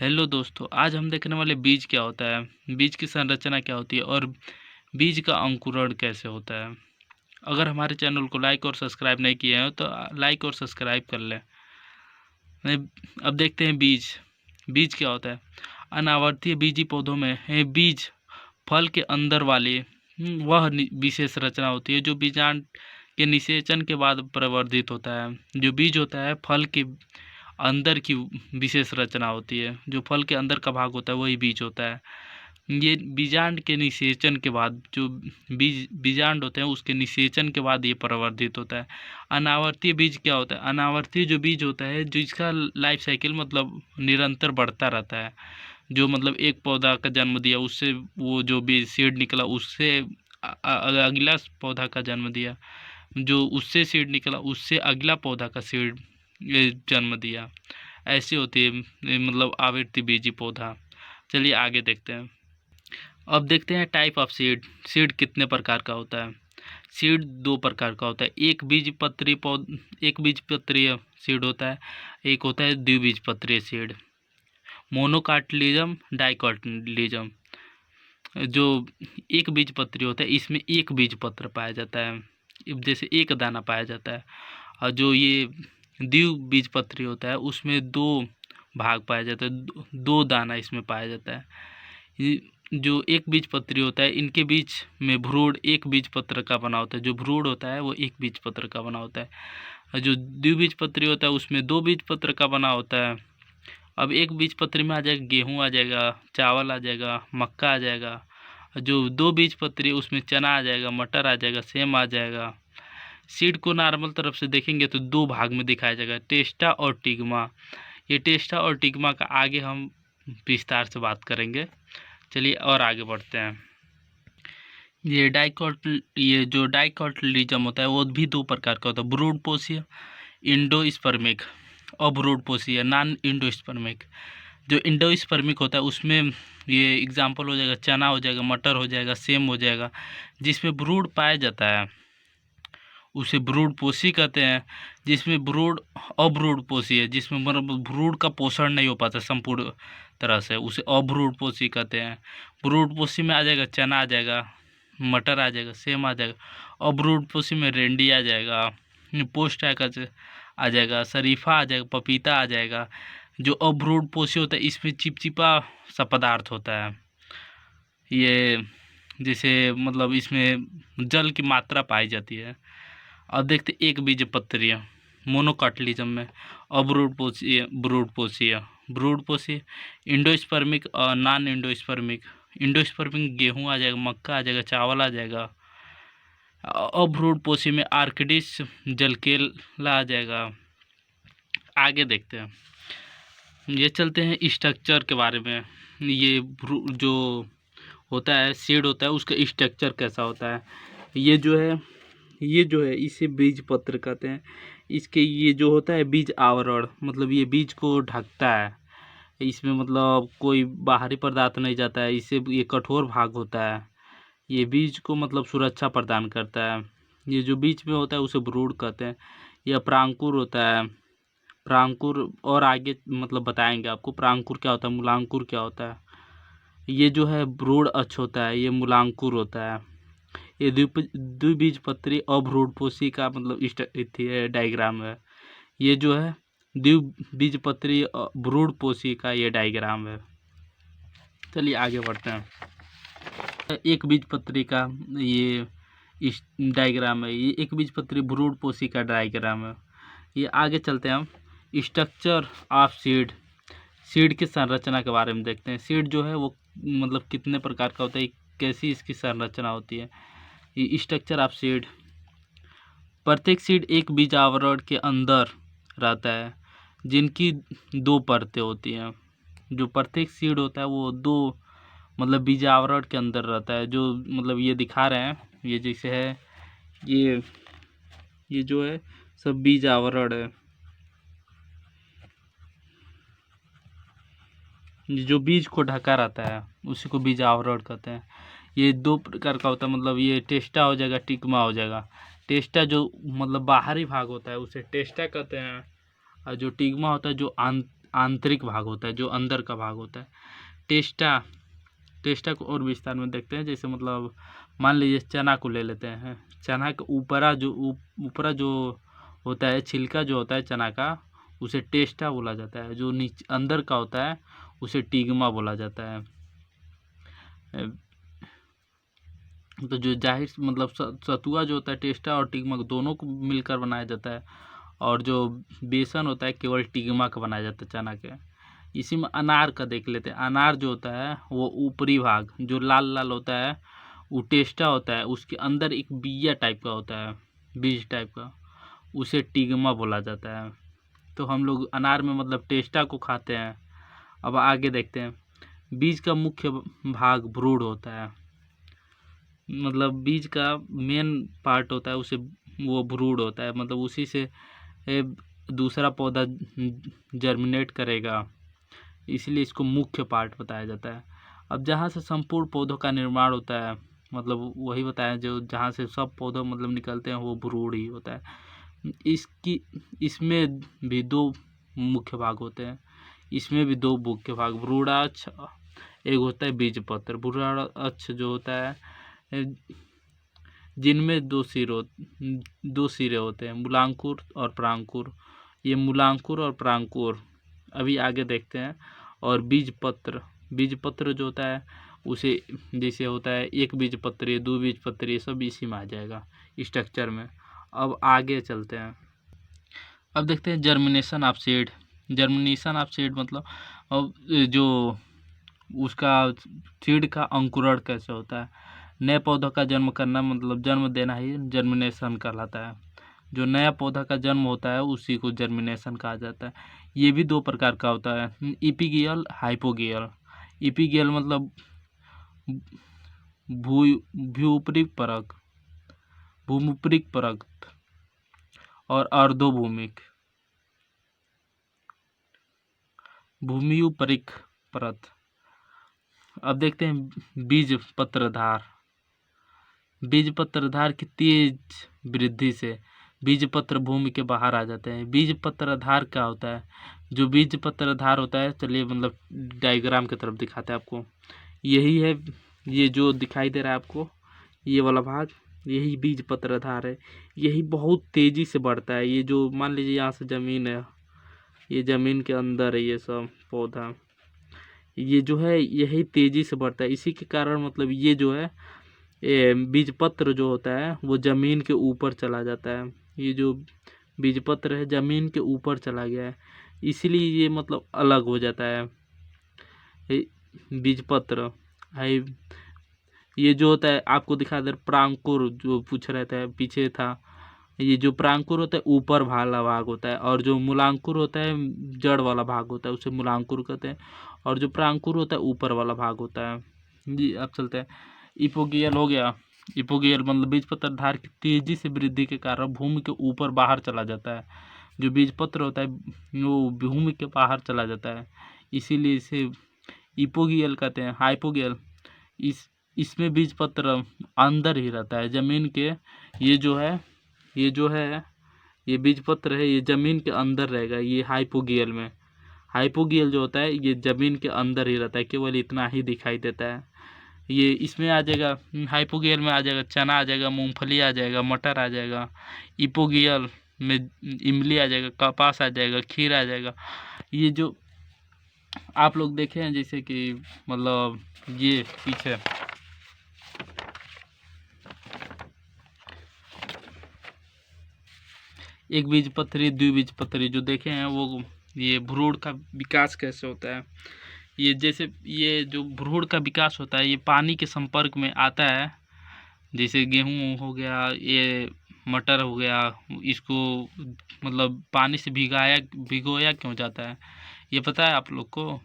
Hello दोस्तों, आज हम देखने वाले बीज क्या होता है, बीज की संरचना क्या होती है और बीज का अंकुरण कैसे होता है। अगर हमारे चैनल को लाइक और सब्सक्राइब नहीं किए हैं तो लाइक और सब्सक्राइब कर लें। अब देखते हैं बीज। बीज क्या होता है। अनावर्तीय बीजी पौधों में बीज फल के अंदर वाली वह विशेष रचना होती है जो बीजांड के निषेचन के बाद प्रवर्धित होता है। जो बीज होता है फल के अंदर की विशेष रचना होती है। जो फल के अंदर का भाग होता है वही बीज होता है। ये बीजांड के निषेचन के बाद जो बीजांड होते हैं उसके निषेचन के बाद ये प्रवर्धित होता है। अनावर्तीय बीज क्या होता है। अनावर्तीय जो बीज होता है जिसका लाइफ साइकिल मतलब निरंतर बढ़ता रहता है। जो मतलब एक पौधा का जन्म दिया उससे वो जो बीज सीड निकला उससे अगला पौधा का जन्म दिया, जो उससे सीड निकला उससे अगला पौधा का सीड जन्म दिया। ऐसी होती है मतलब आवृत्ति बीजी पौधा। चलिए आगे देखते हैं। अब देखते हैं टाइप ऑफ सीड। सीड कितने प्रकार का होता है। सीड दो प्रकार का होता है। एक बीजपत्रीय सीड होता है, एक होता है द्विबीजपत्रीय सीड। मोनोकार्टिलिज्म, डाइकोटिलिज्म। जो एक बीजपत्री होता है इसमें एक बीजपत्र पाया जाता है, जैसे एक दाना पाया जाता है। और जो ये द्विबीजपत्री होता है उसमें दो भाग पाया जाता है, दो दाना इसमें पाया जाता है। जो एक बीजपत्री होता है इनके बीच में भ्रूण एक बीजपत्र का बना होता है। जो भ्रूण होता है वो एक बीजपत्र का बना होता है। और जो द्विबीजपत्री होता है उसमें दो बीजपत्र का बना होता है। अब एक बीजपत्री में आ जाएगा गेहूँ आ जाएगा, चावल आ जाएगा, मक्का आ जाएगा। जो दो बीजपत्री उसमें चना आ जाएगा, मटर आ जाएगा, सेम आ जाएगा। सीड को नॉर्मल तरफ से देखेंगे तो दो भाग में दिखाया जाएगा, टेस्टा और टिग्मा। ये टेस्टा और टिग्मा का आगे हम विस्तार से बात करेंगे। चलिए और आगे बढ़ते हैं। ये जो डाइकोटिलिज्म होता है वो भी दो प्रकार का होता है, ब्रूडपोषीय इंडोस्पर्मिक और ब्रूडपोषीय नॉन इंडोस्पर्मिक। जो इंडोस्पर्मिक होता है उसमें ये एग्जाम्पल हो जाएगा चना हो जाएगा, मटर हो जाएगा, सेम हो जाएगा। जिसमें ब्रूड पाया जाता है उसे ब्रूडपोषी कहते हैं। जिसमें ब्रूड अब्रूडपोषी है, जिसमें मतलब ब्रूड का पोषण नहीं हो पाता संपूर्ण तरह से, उसे अब्रूडपोषी कहते हैं। ब्रूडपोषी में आ जाएगा चना आ जाएगा, मटर आ जाएगा, सेम आ जाएगा। अब्रूडपोषी में रेंडी आ जाएगा, पोस्ट आ जाएगा, शरीफा आ जाएगा, पपीता आ जाएगा। जो अब्रूडपोषी होता है इसमें चिपचिपा सा पदार्थ होता है। ये जैसे मतलब इसमें जल की मात्रा पाई जाती है। अब देखते एक बीजपत्रीय मोनोकार्टिलिज्म में ब्रूडपोषीय इंडोस्पर्मिक और नॉन इंडोस्पर्मिक। इंडोस्पर्मिक गेहूँ आ जाएगा, मक्का आ जाएगा, चावल आ जाएगा। अब्रूडपोषी में आर्किडिस जलकेला आ जाएगा। आगे देखते हैं। ये चलते हैं स्ट्रक्चर के बारे में। ये जो होता है सीड होता है उसका स्ट्रक्चर कैसा होता है। ये जो है इसे बीज पत्र कहते हैं। इसके ये जो होता है बीज आवरण, मतलब ये बीज को ढकता है। इसमें मतलब कोई बाहरी पदार्थ नहीं जाता है, इससे ये कठोर भाग होता है। ये बीज को मतलब सुरक्षा प्रदान करता है। ये जो बीच में होता है उसे भ्रूण कहते हैं। यह प्रांकुर होता है। प्रांकुर और आगे मतलब बताएंगे आपको प्रांकुर क्या होता है, मूलांकुर क्या होता है। ये जो है भ्रूण अक्ष होता है, ये मूलांकुर होता है। ये द्विबीजपत्री अभ्रूणपोषी का मतलब डायग्राम है। ये जो है द्विबीजपत्री भ्रूणपोषी का ये डायग्राम है। चलिए आगे बढ़ते हैं। एक बीजपत्री का ये इस डायग्राम है। ये एक बीजपत्री भ्रूणपोषी का डायग्राम है। ये आगे चलते हैं हम स्ट्रक्चर ऑफ सीड। सीड की संरचना के बारे में देखते हैं। सीड जो है वो मतलब कितने प्रकार का होता है, कैसी इसकी संरचना होती है। ये स्ट्रक्चर ऑफ सीड। प्रत्येक सीड एक बीज आवरण के अंदर रहता है जिनकी दो परतें होती हैं। जो प्रत्येक सीड होता है वो दो मतलब बीज आवरण के अंदर रहता है। जो मतलब ये दिखा रहे हैं, ये जैसे है ये जो है सब बीज आवरण है। जो बीज को ढका रहता है उसी को बीज आवरण कहते हैं। ये दो प्रकार का होता है, मतलब ये टेस्टा हो जाएगा, टिग्मा हो जाएगा। टेस्टा जो मतलब बाहरी भाग होता है उसे टेस्टा कहते हैं, और जो टिग्मा होता है जो आंतरिक भाग होता है, जो अंदर का भाग होता है। टेस्टा को और विस्तार में देखते हैं। जैसे मतलब मान लीजिए चना को ले लेते हैं। चना के ऊपरा जो होता है, छिलका जो होता है चना का, उसे टेस्टा बोला जाता है। जो नीचे अंदर का होता है उसे टिग्मा बोला जाता है। तो जो जाहिर मतलब सतुआ जो होता है टेस्टा और टिग्मा दोनों को मिलकर बनाया जाता है, और जो बेसन होता है केवल टिग्मा का बनाया जाता है चना के। इसी में अनार का देख लेते हैं। अनार जो होता है वो ऊपरी भाग जो लाल लाल होता है वो टेस्टा होता है। उसके अंदर एक बिया टाइप का होता है, बीज टाइप का, उसे टिग्मा बोला जाता है। तो हम लोग अनार में मतलब टेस्टा को खाते हैं। अब आगे देखते हैं। बीज का मुख्य भाग भ्रूण होता है। मतलब बीज का मेन पार्ट होता है उसे वो भ्रूण होता है। मतलब उसी से दूसरा पौधा जर्मिनेट करेगा, इसलिए इसको मुख्य पार्ट बताया जाता है। अब जहाँ से संपूर्ण पौधों का निर्माण होता है, मतलब वही बताया जो जहाँ से सब पौधे मतलब निकलते हैं वो भ्रूण ही होता है। इसमें भी दो मुख्य भाग होते हैं। इसमें भी दो मुख्य भाग भ्रूणाक्ष, एक होता है बीजपत्र। भ्रूणाक्ष जो होता है जिनमें दो सिरे होते हैं, मूलांकुर और परांकुर। ये मूलांकुर और परांकुर अभी आगे देखते हैं। और बीजपत्र जो होता है उसे जैसे होता है एक बीजपत्री, दो बीजपत्री, सब इसी में आ जाएगा स्ट्रक्चर में। अब आगे चलते हैं। अब देखते हैं germination of seed. Germination of seed मतलब अब जो उसका सीड का अंकुरण कैसे होता है। नए पौधों का जन्म करना मतलब जन्म देना ही जर्मिनेशन कहलाता है। जो नया पौधा का जन्म होता है उसी को जर्मिनेशन कहा जाता है। ये भी दो प्रकार का होता है, इपिगियल, हाइपोगियल। इपिगियल मतलब भूपरिक परत, भूमुपरिक परत, और अर्धोभूमिक, भूमियुपरिक परत। अब देखते हैं बीज पत्रधार। बीज पत्रधार की तेज वृद्धि से बीज पत्र भूमि के बाहर आ जाते हैं। बीज पत्रधार क्या होता है? जो बीज पत्रधार होता है, चलिए मतलब डायग्राम की तरफ दिखाते हैं आपको। यही है, ये जो दिखाई दे रहा है आपको ये वाला भाग, यही बीज पत्रधार है। यही बहुत तेजी से बढ़ता है। ये जो मान लीजिए यहाँ से जमीन है, ये जमीन के अंदर है ये सब पौधा, ये जो है यही तेजी से बढ़ता है। इसी के कारण मतलब ये जो है बीजपत्र जो होता है वो जमीन के ऊपर चला जाता है। ये जो बीजपत्र है जमीन के ऊपर चला गया है, इसीलिए ये मतलब अलग हो जाता है बीजपत्र है। ये जो होता है आपको दिखा दे, प्रांकुर जो पूछ रहे थे पीछे था, ये जो प्रांकुर होता है ऊपर वाला भाग होता है, और जो मूलांकुर होता है जड़ वाला भाग होता है उसे मूलांकुर कहते हैं, और जो प्रांकुर होता है ऊपर वाला भाग होता है जी। अब चलते हैं। इपोगियल हो गया। इपोगियल मतलब बीजपत्रधार की तेजी से वृद्धि के कारण भूमि के ऊपर बाहर चला जाता है। जो बीजपत्र होता है वो भूमि के बाहर चला जाता है, इसीलिए इसे इपोगियल कहते हैं। हाइपोगियल इसमें बीजपत्र अंदर ही रहता है जमीन के। ये जो है ये बीजपत्र है, ये जमीन के अंदर रहेगा। ये हाइपोगियल में, हाइपोगियल जो होता है ये जमीन के अंदर ही रहता है, केवल इतना ही दिखाई देता है। ये इसमें आ जाएगा, हाइपोगियल में आ जाएगा चना आ जाएगा, मूंगफली आ जाएगा, मटर आ जाएगा। इपोगियल में इमली आ जाएगा, कपास आ जाएगा, खीर आ जाएगा। ये जो आप लोग देखे हैं जैसे कि मतलब ये पीछे एक बीजपत्री, द्विबीजपत्री जो देखे हैं वो, ये भ्रूण का विकास कैसे होता है। ये जैसे ये जो भ्रूण का विकास होता है ये पानी के संपर्क में आता है। जैसे गेहूँ हो गया, ये मटर हो गया, इसको मतलब पानी से भिगोया क्यों जाता है ये पता है आप लोग को?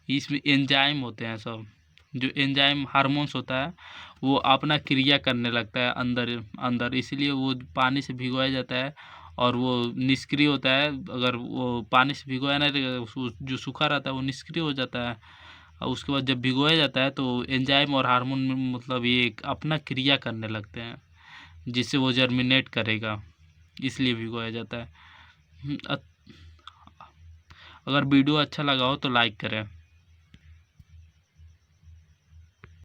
इसमें एंजाइम होते हैं सब। जो एंजाइम हार्मोन्स होता है वो अपना क्रिया करने लगता है अंदर, इसलिए वो पानी से भिगोया जाता है, और वो निष्क्रिय होता है। अगर वो पानी से भिगोया ना रहेगा, जो सूखा रहता है वो निष्क्रिय हो जाता है। और उसके बाद जब भिगोया जाता है तो एंजाइम और हार्मोन मतलब ये अपना क्रिया करने लगते हैं, जिससे वो जर्मिनेट करेगा, इसलिए भिगोया जाता है। अगर वीडियो अच्छा लगा हो तो लाइक करें।